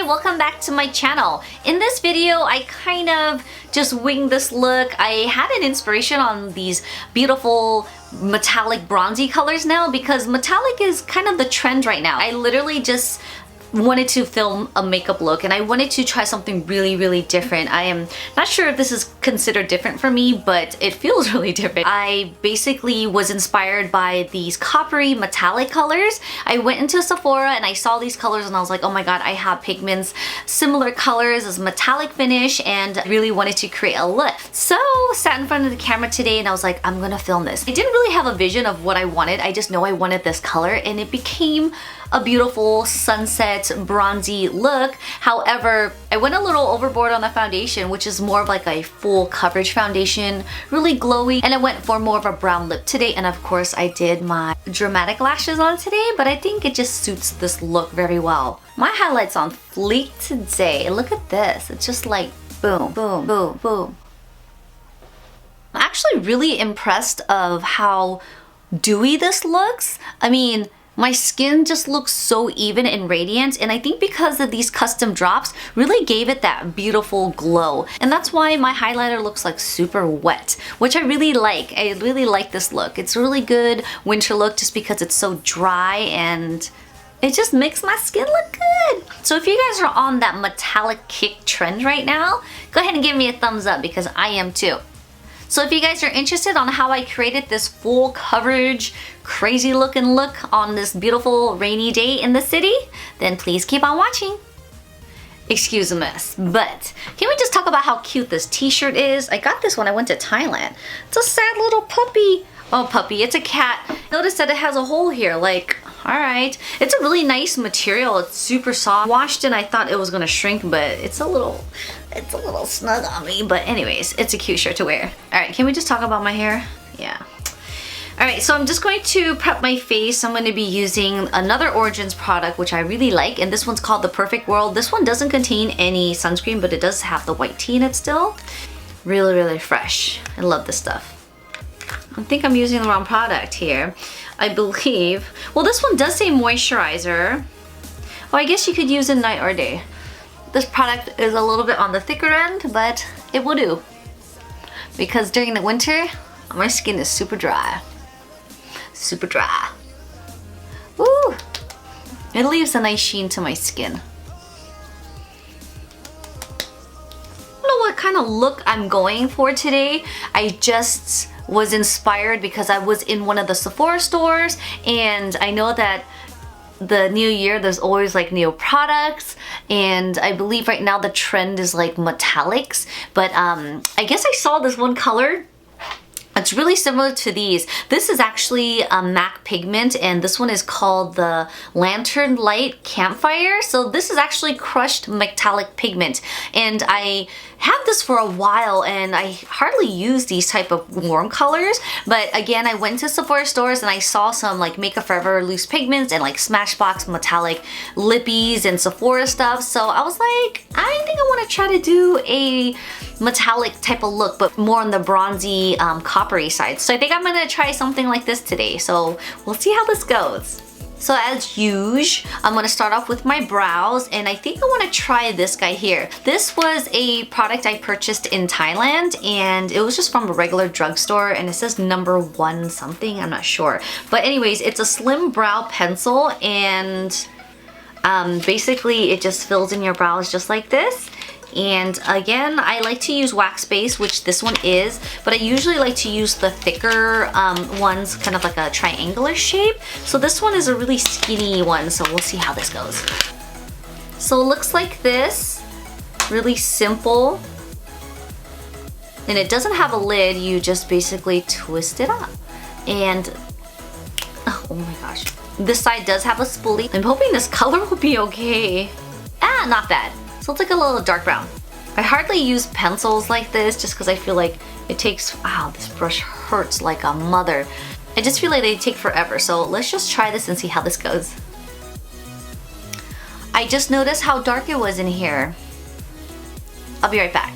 welcome back to my channel. In this video, I kind of just winged this look. I had an inspiration on these beautiful metallic bronzy colors now because metallic is kind of the trend right now. I literally just wanted to film a makeup look and I wanted to try something really different. I am not sure if this is considered different for me, but it feels really different. I basically was inspired by these coppery metallic colors. I went into Sephora and I saw these colors and I was like, oh my god, I have pigments similar colors as metallic finish and really wanted to create a look. So sat in front of the camera today and I was like, I'm gonna film this. I didn't really have a vision of what I wanted. I just know I wanted this color and it became a beautiful sunset bronzy look. However, I went a little overboard on the foundation, which is more of like a full coverage foundation, really glowy, and I went for more of a brown lip today. And of course I did my dramatic lashes on today, but I think it just suits this look very well. My highlight's on fleek today. Look at this. It's just like boom, boom, boom, boom. I'm actually really impressed of how dewy this looks. I mean, my skin just looks so even and radiant, and I think because of these custom drops really gave it that beautiful glow. And that's why my highlighter looks like super wet, which I really like. I really like this look. It's a really good winter look just because it's so dry and it just makes my skin look good. So if you guys are on that metallic kick trend right now, go ahead and give me a thumbs up because I am too. So if you guys are interested on how I created this full coverage, crazy looking look on this beautiful rainy day in the city, then please keep on watching. Excuse the mess, but can we just talk about how cute this t-shirt is? I got this when I went to Thailand. It's a sad little puppy. Oh, puppy, it's a cat. Notice that it has a hole here, like, alright. It's a really nice material, it's super soft. Washed and I thought it was gonna shrink, but it's a little snug on me. But anyways, it's a cute shirt to wear. Alright, can we just talk about my hair? Yeah. Alright, so I'm just going to prep my face. I'm going to be using another Origins product, which I really like, and this one's called The Perfect World. This one doesn't contain any sunscreen, but it does have the white tea in it still. Really fresh. I love this stuff. I think I'm using the wrong product here. I believe, well, this one does say moisturizer. Well, I guess you could use it night or day. This product is a little bit on the thicker end, but it will do. Because during the winter, my skin is super dry. Super dry. Woo! It leaves a nice sheen to my skin. I don't know what kind of look I'm going for today. I just was inspired because I was in one of the Sephora stores and I know that the new year there's always like new products, and I believe right now the trend is like metallics, but I guess I saw this one color. It's really similar to these. This is actually a MAC pigment and this one is called the Lantern Light Campfire. So this is actually crushed metallic pigment and I have this for a while and I hardly use these type of warm colors, but again I went to Sephora stores and I saw some like Makeup Forever loose pigments and like Smashbox metallic lippies and Sephora stuff, so I was like, I think I want to try to do a metallic type of look but more on the bronzy coppery side. So I think I'm gonna try something like this today, so we'll see how this goes. So as usual, I'm going to start off with my brows and I think I want to try this guy here. This was a product I purchased in Thailand and it was just from a regular drugstore and it says #1 something, I'm not sure. But anyways, it's a slim brow pencil and basically it just fills in your brows just like this. And again, I like to use wax base, which this one is, but I usually like to use the thicker ones, kind of like a triangular shape. So this one is a really skinny one, so we'll see how this goes. So it looks like this, really simple. And it doesn't have a lid, you just basically twist it up. And, oh my gosh. This side does have a spoolie. I'm hoping this color will be okay. Ah, not bad. So it's like a little dark brown. I hardly use pencils like this just because I feel like it takes, wow, this brush hurts like a mother. I just feel like they take forever, so let's just try this and see how this goes. I just noticed how dark it was in here. I'll be right back.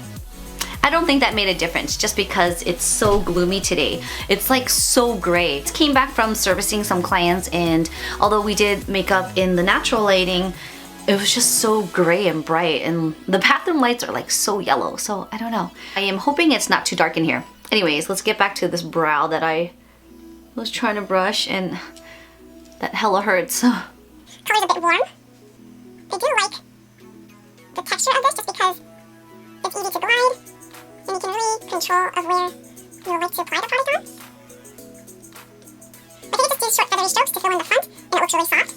I don't think that made a difference just because it's so gloomy today. It's like so gray. Came back from servicing some clients and although we did makeup in the natural lighting, it was just so gray and bright, and the bathroom lights are like so yellow, so I don't know. I am hoping it's not too dark in here. Anyways, let's get back to this brow that I was trying to brush, and that hella hurts. Color's a bit warm. I do like the texture of this just because it's easy to glide and you can really control of where you would like to apply the product on. I think it just do short feathery strokes to fill in the front and it looks really soft.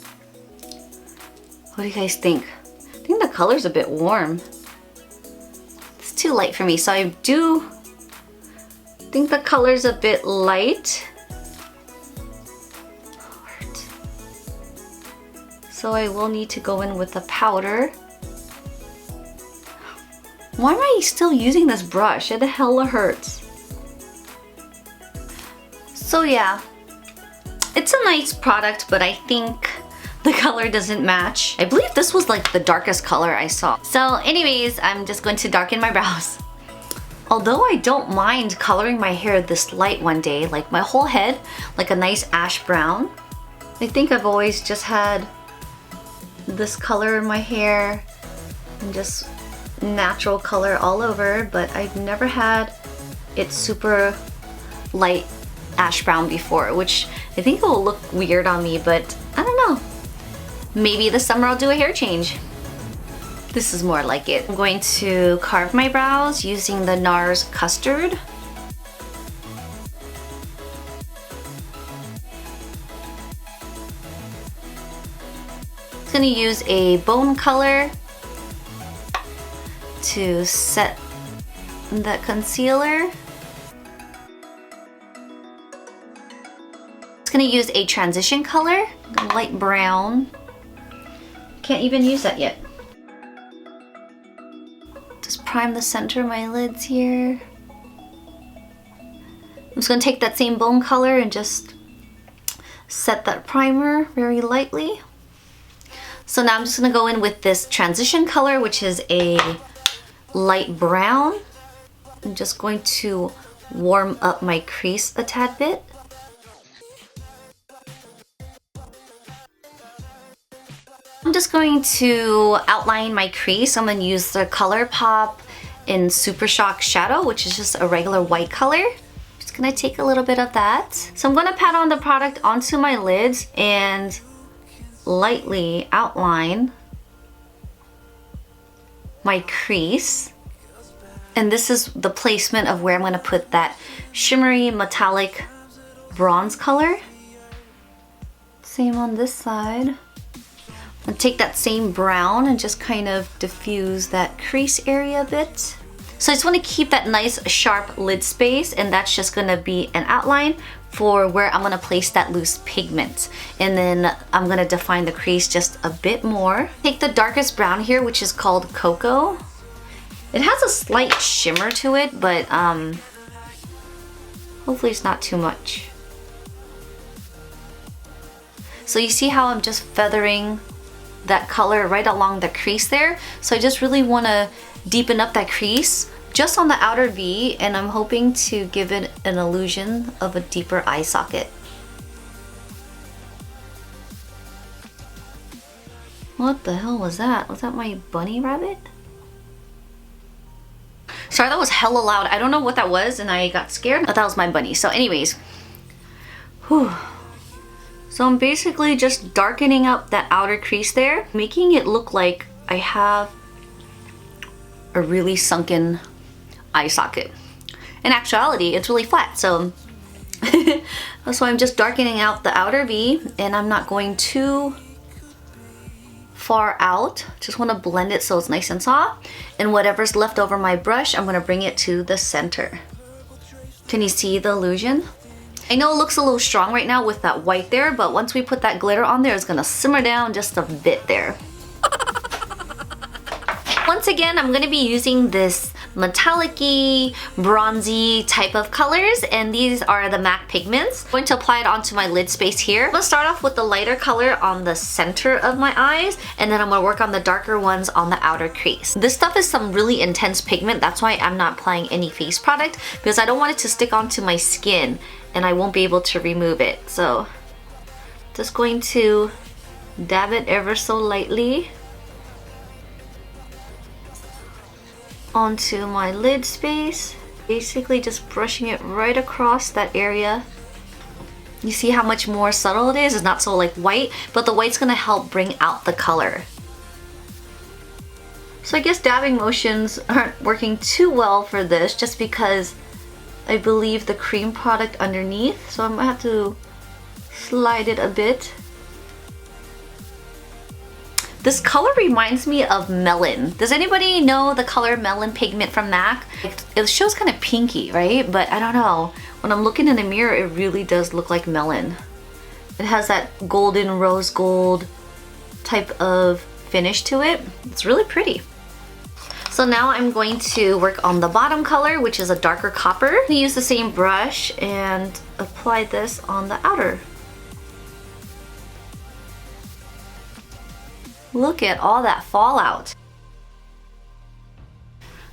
What do you guys think? I think the color's a bit warm. It's too light for me, so I do think the color's a bit light. So I will need to go in with a powder. Why am I still using this brush? It hella hurts. So yeah, it's a nice product, but I think the color doesn't match. I believe this was like the darkest color I saw. So anyways, I'm just going to darken my brows. Although I don't mind coloring my hair this light one day, like my whole head, like a nice ash brown. I think I've always just had this color in my hair and just natural color all over, but I've never had it super light ash brown before, which I think it will look weird on me, but I don't know. Maybe this summer I'll do a hair change. This is more like it. I'm going to carve my brows using the Nars Custard. I'm gonna use a bone color to set the concealer. I'm gonna use a transition color, light brown. Can't even use that yet. Just prime the center of my lids here. I'm just gonna take that same bone color and just set that primer very lightly. So now I'm just gonna go in with this transition color, which is a light brown. I'm just going to warm up my crease a tad bit. I'm just going to outline my crease. I'm gonna use the ColourPop in Super Shock Shadow, which is just a regular white color. Just gonna take a little bit of that. So I'm gonna pat on the product onto my lids and lightly outline my crease. And this is the placement of where I'm going to put that shimmery metallic bronze color. Same on this side. And take that same brown and just kind of diffuse that crease area a bit. So I just want to keep that nice sharp lid space, and that's just going to be an outline for where I'm going to place that loose pigment. And then I'm going to define the crease just a bit more. Take the darkest brown here, which is called Cocoa. It has a slight shimmer to it, but hopefully it's not too much. So you see how I'm just feathering that color right along the crease there? So I just really want to deepen up that crease just on the outer V, and I'm hoping to give it an illusion of a deeper eye socket. What the hell was that? Was that my bunny rabbit? Sorry, that was hella loud. I don't know what that was and I got scared. I thought that was my bunny. So anyways, whew. So I'm basically just darkening up that outer crease there, making it look like I have a really sunken eye socket. In actuality, it's really flat, so that's why I'm just darkening out the outer V, and I'm not going too far out. Just want to blend it so it's nice and soft, and whatever's left over my brush, I'm going to bring it to the center. Can you see the illusion? I know it looks a little strong right now with that white there, but once we put that glitter on there, it's going to simmer down just a bit there. Once again, I'm going to be using this metallic-y, bronzy type of colors, and these are the MAC pigments. I'm going to apply it onto my lid space here. I'm going to start off with the lighter color on the center of my eyes, and then I'm going to work on the darker ones on the outer crease. This stuff is some really intense pigment. That's why I'm not applying any face product, because I don't want it to stick onto my skin and I won't be able to remove it. So just going to dab it ever so lightly onto my lid space. Basically just brushing it right across that area. You see how much more subtle it is? It's not so like white, but the white's gonna help bring out the color. So I guess dabbing motions aren't working too well for this just because I believe the cream product underneath, so I might have to slide it a bit. This color reminds me of melon. Does anybody know the color melon pigment from MAC? It shows kind of pinky, right? But I don't know. When I'm looking in the mirror, it really does look like melon. It has that golden rose gold type of finish to it. It's really pretty. So now I'm going to work on the bottom color, which is a darker copper. I'm gonna use the same brush and apply this on the outer. Look at all that fallout.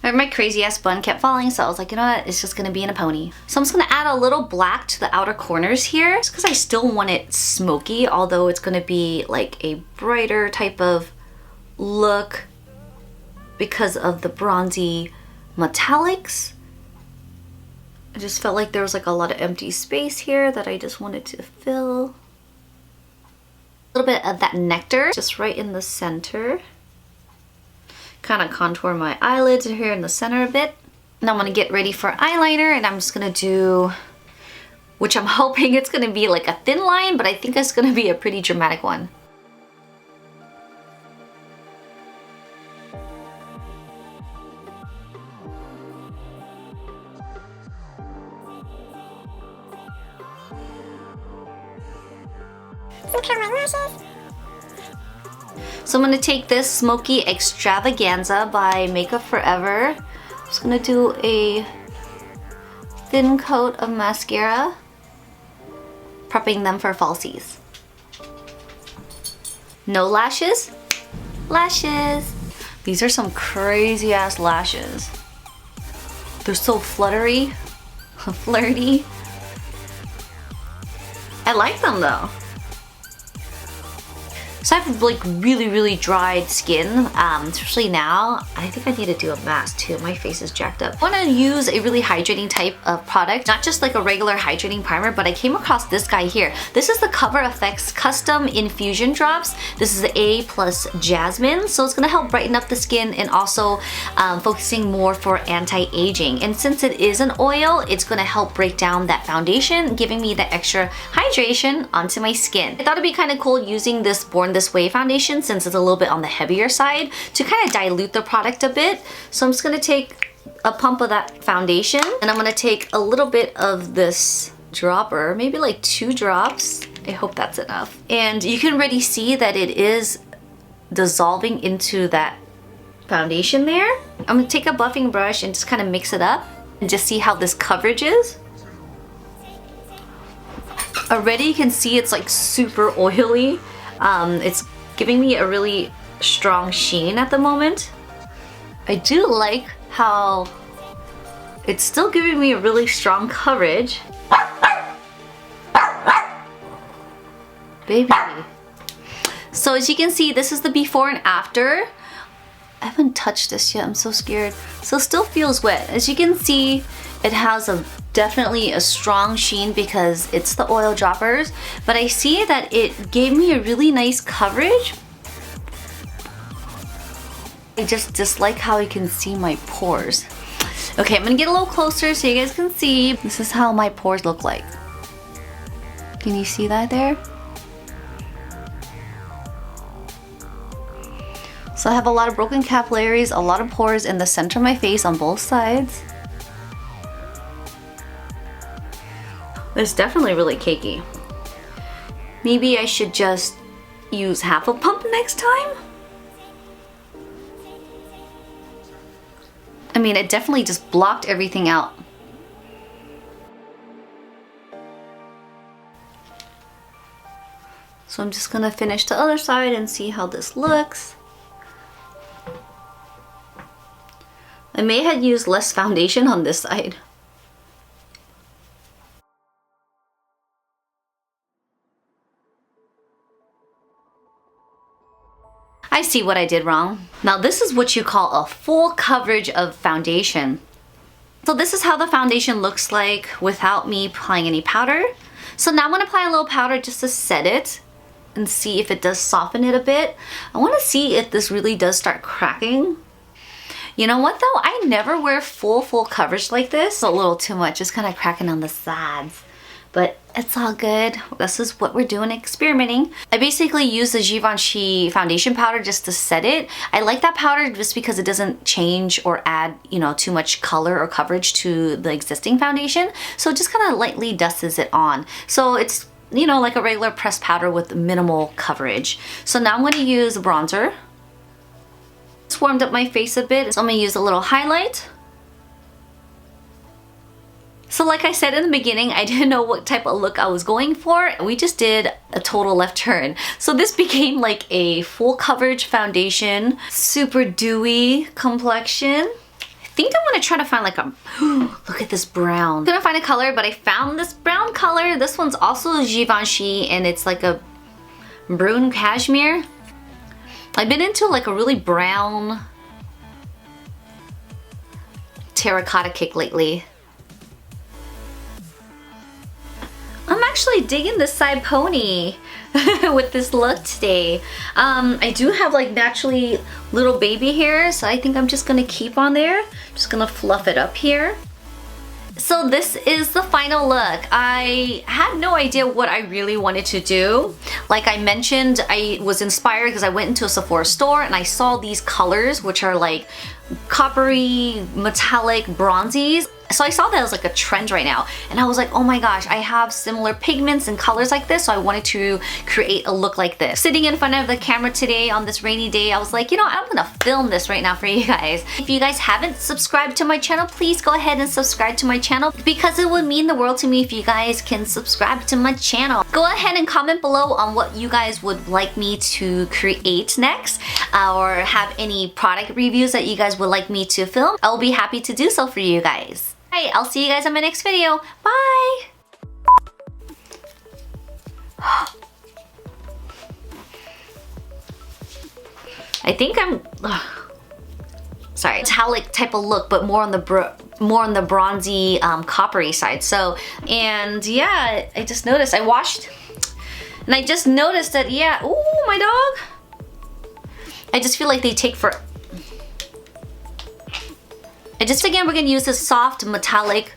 My crazy ass bun kept falling, so I was like, you know what, it's just gonna be in a pony. So I'm just gonna add a little black to the outer corners here, just because I still want it smoky, although it's gonna be like a brighter type of look because of the bronzy metallics. I just felt like there was like a lot of empty space here that I just wanted to fill. A little bit of that nectar just right in the center. Kind of contour my eyelids here in the center a bit. Now I'm gonna get ready for eyeliner, and I'm just gonna do, which I'm hoping it's gonna be like a thin line, but I think it's gonna be a pretty dramatic one. Some curl my lashes. So I'm gonna take this Smoky Extravaganza by Makeup Forever. I'm just gonna do a thin coat of mascara, prepping them for falsies. No lashes? Lashes! These are some crazy ass lashes. They're so fluttery, flirty. I like them though. So I have like really dried skin, especially now. I think I need to do a mask too. My face is jacked up. I want to use a really hydrating type of product, not just like a regular hydrating primer, but I came across this guy here. This is the Cover FX Custom Infusion Drops. This is A plus Jasmin, so it's gonna help brighten up the skin and also focusing more for anti-aging. And since it is an oil, it's gonna help break down that foundation, giving me the extra hydration onto my skin. I thought it'd be kind of cool using this Born This Way foundation, since it's a little bit on the heavier side, to kind of dilute the product a bit. So I'm just gonna take a pump of that foundation, and I'm gonna take a little bit of this dropper, maybe like 2 drops. I hope that's enough. And you can already see that it is dissolving into that foundation there. I'm gonna take a buffing brush and just kind of mix it up and just see how this coverage is. Already you can see it's like super oily. It's giving me a really strong sheen at the moment. I do like how it's still giving me a really strong coverage. Baby. So as you can see, this is the before and after. I haven't touched this yet, I'm so scared. So it still feels wet. As you can see, it has definitely a strong sheen because it's the oil droppers, but I see that it gave me a really nice coverage. I just dislike how you can see my pores. Okay, I'm gonna get a little closer so you guys can see. This is how my pores look like. Can you see that there? So I have a lot of broken capillaries, a lot of pores in the center of my face on both sides. It's definitely really cakey. Maybe I should just use half a pump next time? I mean, it definitely just blocked everything out. So I'm just gonna finish the other side and see how this looks. I may have used less foundation on this side. I see what I did wrong. Now this is what you call a full coverage of foundation. So this is how the foundation looks like without me applying any powder. So now I'm gonna apply a little powder just to set it and see if it does soften it a bit. I wanna see if this really does start cracking. You know what though? I never wear full coverage like this. A little too much, just kind of cracking on the sides. But it's all good. This is what we're doing, experimenting. I basically use the Givenchy foundation powder just to set it. I like that powder just because it doesn't change or add, you know, too much color or coverage to the existing foundation. So it just kind of lightly dusts it on. So it's, you know, like a regular pressed powder with minimal coverage. So now I'm going to use bronzer. It's warmed up my face a bit, so I'm going to use a little highlight. So like I said in the beginning, I didn't know what type of look I was going for. We just did a total left turn. So this became like a full coverage foundation, super dewy complexion. I think I want to try to find like a, look at this brown. Couldn't find a color, but I found this brown color. This one's also Givenchy and it's like a brune cashmere. I've been into like a really brown terracotta kick lately. I'm actually digging this side pony with this look today. I do have like naturally little baby hair, so I think I'm just gonna keep on there. Just gonna fluff it up here. So this is the final look. I had no idea what I really wanted to do. Like I mentioned, I was inspired because I went into a Sephora store and I saw these colors, which are like coppery, metallic bronzies. So I saw that as like a trend right now and I was like, oh my gosh, I have similar pigments and colors like this, so I wanted to create a look like this. Sitting in front of the camera today on this rainy day, I was like, you know, I'm gonna film this right now for you guys. If you guys haven't subscribed to my channel, please go ahead and subscribe to my channel because it would mean the world to me if you guys can subscribe to my channel. Go ahead and comment below on what you guys would like me to create next or have any product reviews that you guys would like me to film. I'll be happy to do so for you guys. Alright, I'll see you guys in my next video. Bye! I think I'm... sorry, metallic type of look, but more on the bronzy, coppery side. So, and yeah, I just noticed, I washed, and I just noticed that, yeah, ooh, my dog. I just feel like they take for... Again, we're gonna use this soft metallic